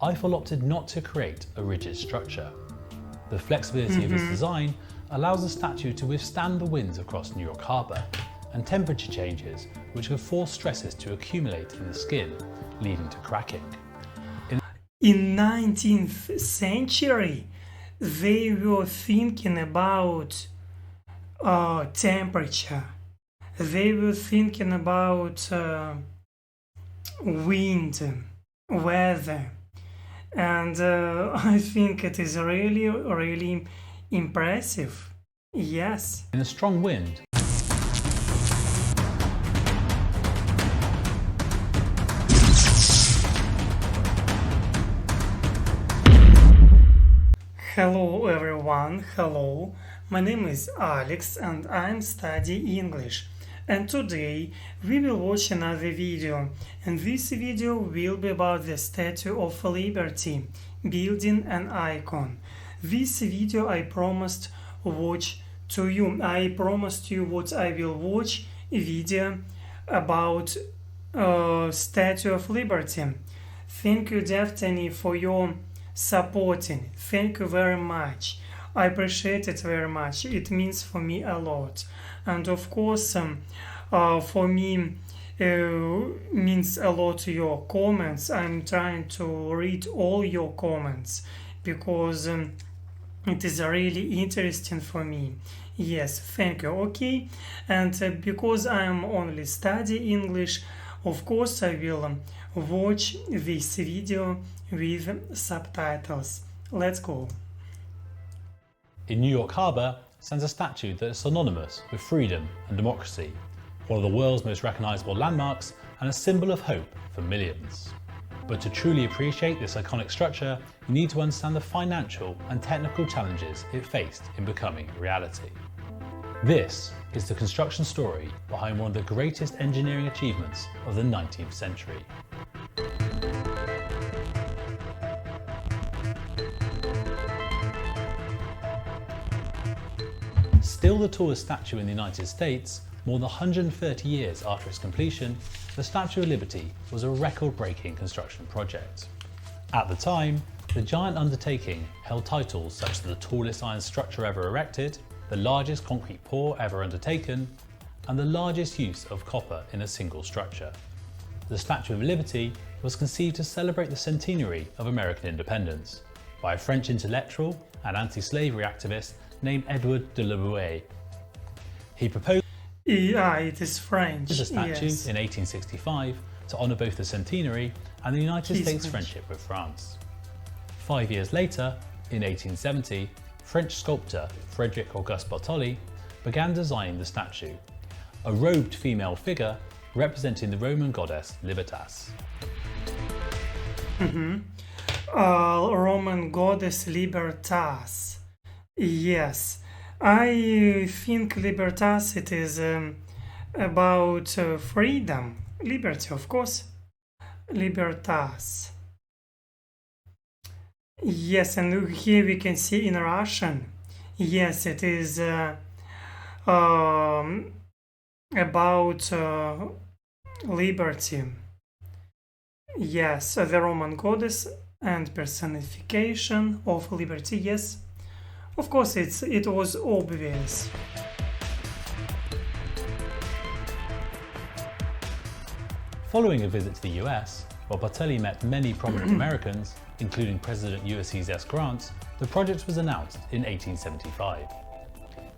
Eiffel opted not to create a rigid structure. The flexibility of its design allows the statue to withstand the winds across New York Harbor and temperature changes which could force stresses to accumulate in the skin, leading to cracking. In 19th century, they were thinking about temperature. They were thinking about wind, weather, and I think it is really, really impressive. Yes. In a strong wind, Hello everyone, hello. My name is Alex and I'm studying English. And today we will watch another video. And this video will be about the Statue of Liberty, building an icon. This video I promised watch to you. I promised you what I will watch a video about Statue of Liberty. Thank you, Daphne, for your supporting. Thank you very much. I appreciate it very much. It means for me a lot. And of course, for me, means a lot your comments. I'm trying to read all your comments because it is really interesting for me. Yes, thank you. Okay, and because I'm only study English, of course I will watch this video with subtitles. Let's go. in New York Harbor stands a statue that is synonymous with freedom and democracy, one of the world's most recognizable landmarks and a symbol of hope for millions. But to truly appreciate this iconic structure, you need to understand the financial and technical challenges it faced in becoming a reality. This is the construction story behind one of the greatest engineering achievements of the 19th century. Still the tallest statue in the United States, more than 130 years after its completion, the Statue of Liberty was a record-breaking construction project. At the time, the giant undertaking held titles such as the tallest iron structure ever erected, the largest concrete pour ever undertaken, and the largest use of copper in a single structure. The Statue of Liberty was conceived to celebrate the centenary of American independence by a French intellectual and anti-slavery activist named Edward de la Bouée. He proposed it is French. a statue Yes. in 1865 to honour both the centenary and the United States' French. friendship with France. 5 years later, in 1870, French sculptor Frédéric Auguste Bartholdi began designing the statue, a robed female figure representing the Roman goddess Libertas. Roman goddess Libertas. Yes, I think Libertas, it is about freedom, liberty, of course. Libertas. Yes, and here we can see in Russian. Yes, it is about liberty. Yes, the Roman goddess and personification of liberty. Yes, of course, it was obvious. Following a visit to the US, where Bartholdi met many prominent Americans, including President U.S.A. Grant, the project was announced in 1875.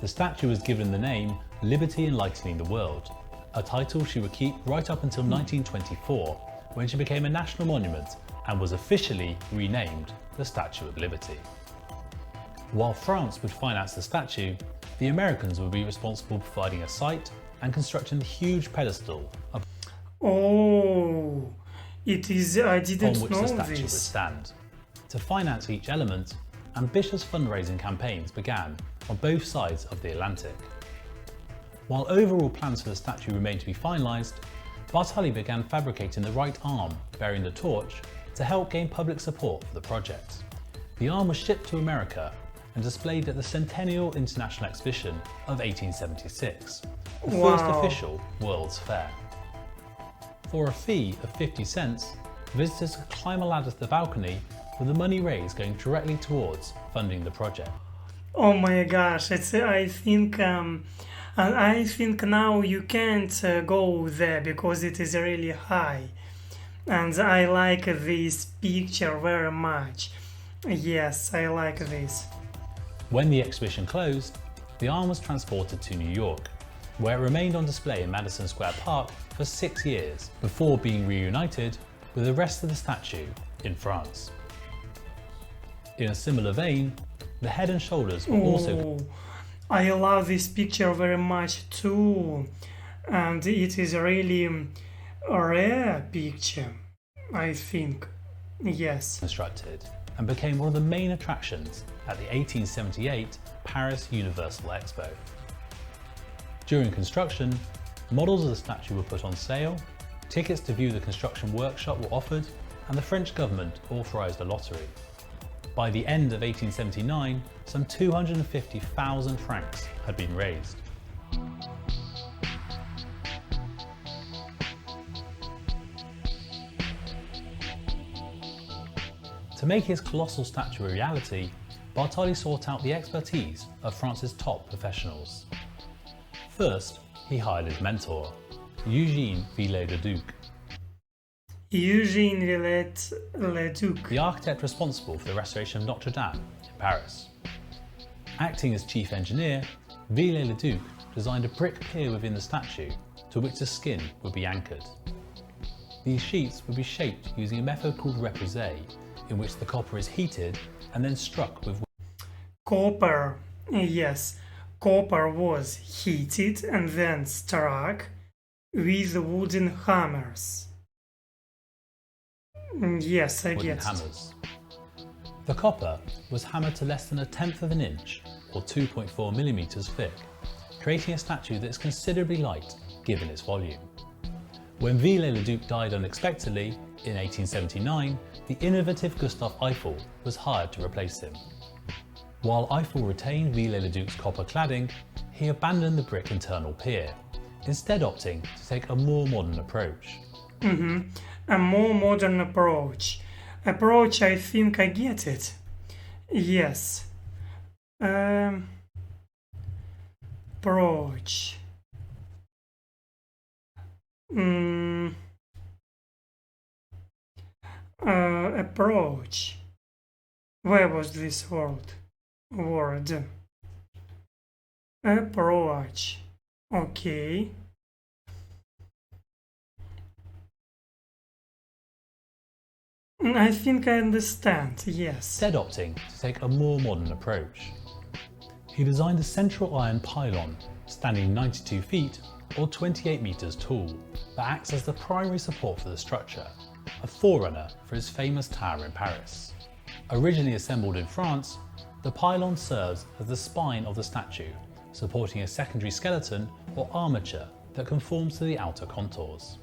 The statue was given the name Liberty Enlightening the World, a title she would keep right up until 1924, when she became a national monument and was officially renamed the Statue of Liberty. While France would finance the statue, the Americans would be responsible for providing a site and constructing the huge pedestal Oh, it is. I upon didn't which know the statue would this. stand. To finance each element, ambitious fundraising campaigns began on both sides of the Atlantic. While overall plans for the statue remained to be finalised, Bartholdi began fabricating the right arm bearing the torch to help gain public support for the project. The arm was shipped to America and displayed at the Centennial International Exhibition of 1876, the first Wow. official World's Fair. For a fee of 50 cents, visitors could climb a ladder to the balcony with the money raised going directly towards funding the project. Oh my gosh, I think now you can't go there because it is really high. And I like this picture very much. Yes, I like this. When the exhibition closed, the arm was transported to New York, where it remained on display in Madison Square Park for 6 years before being reunited with the rest of the statue in France. In a similar vein, the head and shoulders were also... I love this picture very much too, and it is really a rare picture, I think. Yes. constructed and became one of the main attractions at the 1878 Paris Universal Expo. During construction, models of the statue were put on sale, tickets to view the construction workshop were offered, and the French government authorised a lottery. By the end of 1879, some 250,000 francs had been raised. To make his colossal statue a reality, Bartoli sought out the expertise of France's top professionals. First, he hired his mentor, Eugène Viollet-le-Duc, Eugène Viollet-le-Duc, the architect responsible for the restoration of Notre Dame in Paris. Acting as chief engineer, Viollet-le-Duc designed a brick pier within the statue to which the skin would be anchored. These sheets would be shaped using a method called repoussé, in which the copper is heated and then struck with... Copper, yes, copper was heated and then struck with wooden hammers. Yes, I get it. hammers. The copper was hammered to less than 1/10 of an inch, or 2.4 millimeters thick, creating a statue that is considerably light given its volume. When Viollet-le-Duc died unexpectedly in 1879, the innovative Gustave Eiffel was hired to replace him. While Eiffel retained Viollet-le-Duc's copper cladding, he abandoned the brick internal pier, instead opting to take a more modern approach. A more modern approach. I think I get it. Yes. Approach. Approach. Where was this word? Approach. Okay. I think I understand, yes. Instead opting to take a more modern approach. He designed a central iron pylon standing 92 feet or 28 meters tall that acts as the primary support for the structure, a forerunner for his famous tower in Paris. Originally assembled in France, the pylon serves as the spine of the statue, supporting a secondary skeleton or armature that conforms to the outer contours.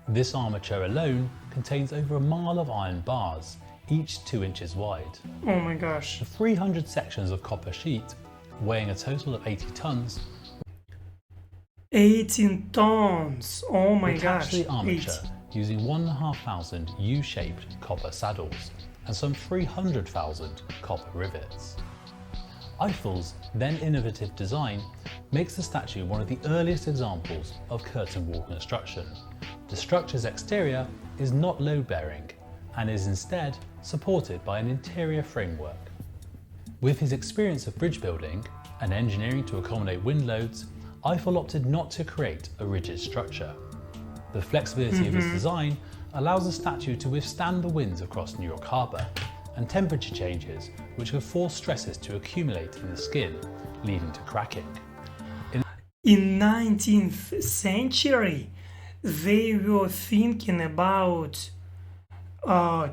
This armature alone contains over 1 mile of iron bars, each 2 inches wide. Oh my gosh. The 300 sections of copper sheet, weighing a total of 80 tons, 18 tons! Oh my attached gosh. to the armature using 1,500 U-shaped copper saddles and some 300,000 copper rivets. Eiffel's then innovative design makes the statue one of the earliest examples of curtain wall construction. The structure's exterior is not load-bearing and is instead supported by an interior framework. With his experience of bridge building and engineering to accommodate wind loads, Eiffel opted not to create a rigid structure. The flexibility of his design allows the statue to withstand the winds across New York Harbor and temperature changes which could force stresses to accumulate in the skin, leading to cracking. In 19th century, they were thinking about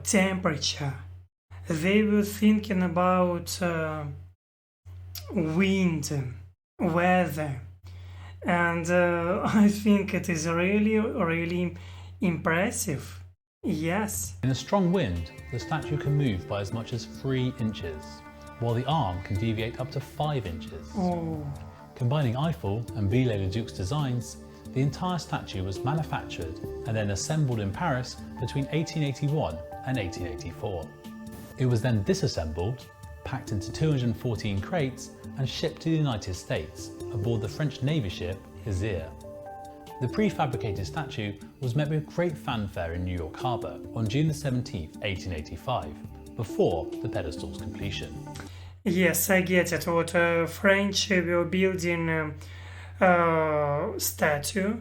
temperature. They were thinking about wind, weather, and I think it is really impressive. Yes. In a strong wind, the statue can move by as much as 3 inches, while the arm can deviate up to 5 inches. Oh. Combining Eiffel and Viollet-le-Duc's designs, the entire statue was manufactured and then assembled in Paris between 1881 and 1884. It was then disassembled, packed into 214 crates and shipped to the United States aboard the French Navy ship U.S.A. The prefabricated statue was met with great fanfare in New York Harbor on June 17, 1885, before the pedestal's completion. Yes, I get it. What French were building statue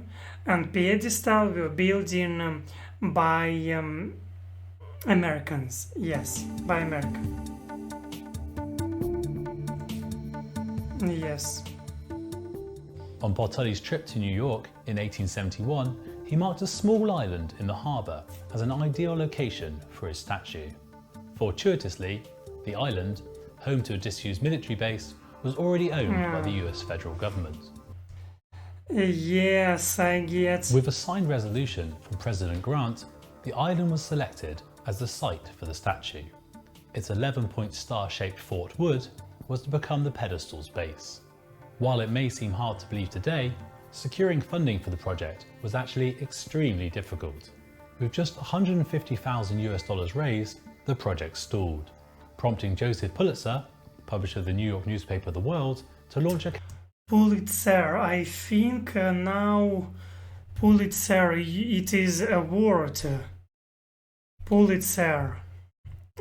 and pedestal were building by Americans. Yes, by American. Yes. On Botticelli's trip to New York in 1871, he marked a small island in the harbour as an ideal location for his statue. Fortuitously, the island, home to a disused military base, was already owned by the US federal government. Yes, I get. With a signed resolution from President Grant, the island was selected as the site for the statue. Its 11-point star-shaped fort wood was to become the pedestal's base. While it may seem hard to believe today, securing funding for the project was actually extremely difficult. With just $150,000 raised, the project stalled, prompting Joseph Pulitzer, publisher of the New York newspaper The World, to launch a Pulitzer, I think now Pulitzer, it is a word. Pulitzer.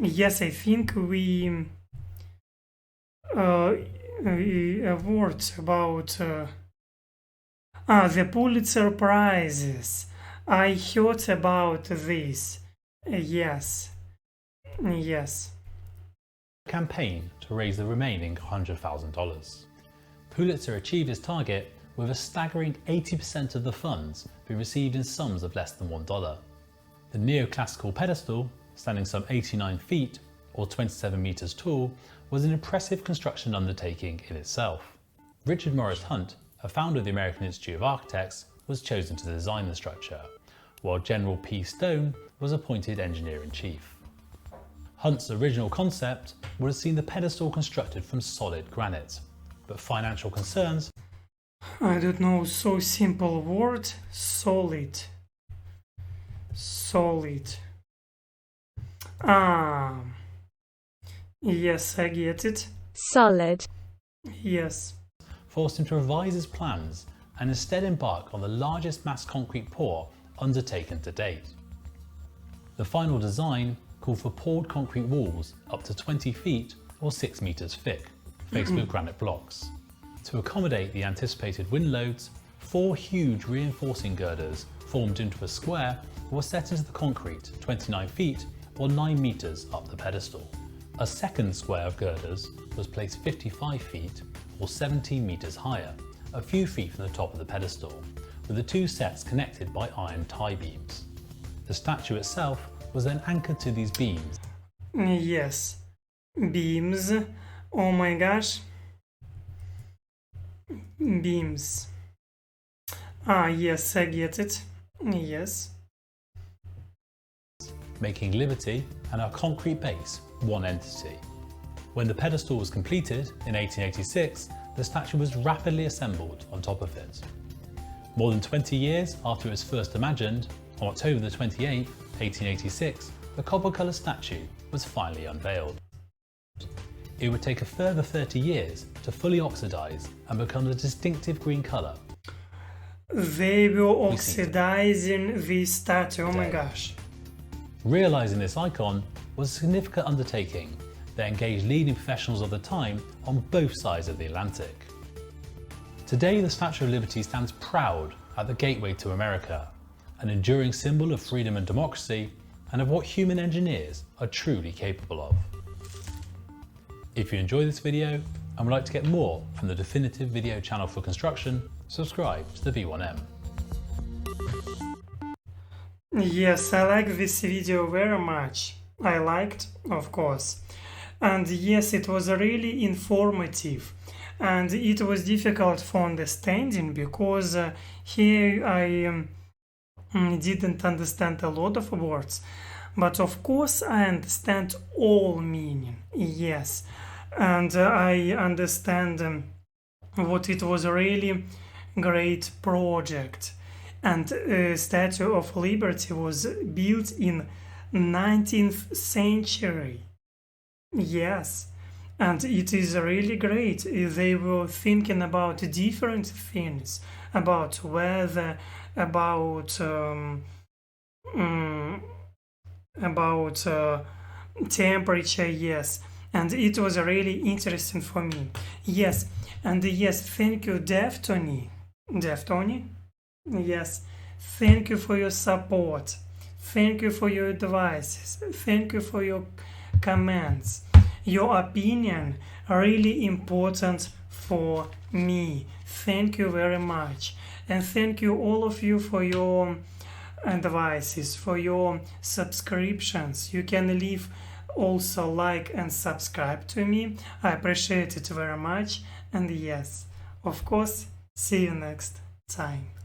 Yes, I think we a word about the Pulitzer Prizes. I heard about this. Yes. Yes. campaign to raise the remaining $100,000. Pulitzer achieved his target with a staggering 80% of the funds being received in sums of less than $1. The neoclassical pedestal, standing some 89 feet or 27 meters tall, was an impressive construction undertaking in itself. Richard Morris Hunt, a founder of the American Institute of Architects, was chosen to design the structure, while General P. Stone was appointed engineer-in-chief. Hunt's original concept would have seen the pedestal constructed from solid granite, but financial concerns, I don't know, so simple word, solid. Solid. Yes, I get it. Solid. Yes. forced him to revise his plans and instead embark on the largest mass concrete pour undertaken to date. The final design called for poured concrete walls up to 20 feet or 6 meters thick, faced with granite blocks. To accommodate the anticipated wind loads, 4 huge reinforcing girders formed into a square were set into the concrete 29 feet or 9 meters up the pedestal. A second square of girders was placed 55 feet or 17 meters higher, a few feet from the top of the pedestal, with the 2 sets connected by iron tie beams. The statue itself was then anchored to these beams. Yes. Beams. Oh my gosh. Beams. Yes, I get it. Yes. Making Liberty and our concrete base one entity. When the pedestal was completed in 1886, the statue was rapidly assembled on top of it. More than 20 years after it was first imagined, on October the 28th, 1886, the copper-coloured statue was finally unveiled. It would take a further 30 years to fully oxidise and become the distinctive green colour. They were oxidizing this statue, oh my gosh. Realising this icon was a significant undertaking that engaged leading professionals of the time on both sides of the Atlantic. Today, the Statue of Liberty stands proud at the gateway to America, an enduring symbol of freedom and democracy, and of what human engineers are truly capable of. If you enjoyed this video and would like to get more from the definitive video channel for construction, subscribe to the V1M. Yes, I like this video very much. I liked, of course. And yes, it was really informative. And it was difficult for understanding because here I didn't understand a lot of words. But of course I understand all meaning, yes. And I understand what it was a really great project. and Statue of Liberty was built in 19th century. Yes, and it is really great. They were thinking about different things, about weather, about temperature, yes, and it was really interesting for me. Yes, and yes, thank you, Deftony. Deftony? Yes, thank you for your support. Thank you for your advices. Thank you for your comments. Your opinion really important for me. Thank you very much. And thank you all of you for your advices, for your subscriptions. You can leave also like and subscribe to me. I appreciate it very much. And yes, of course, see you next time.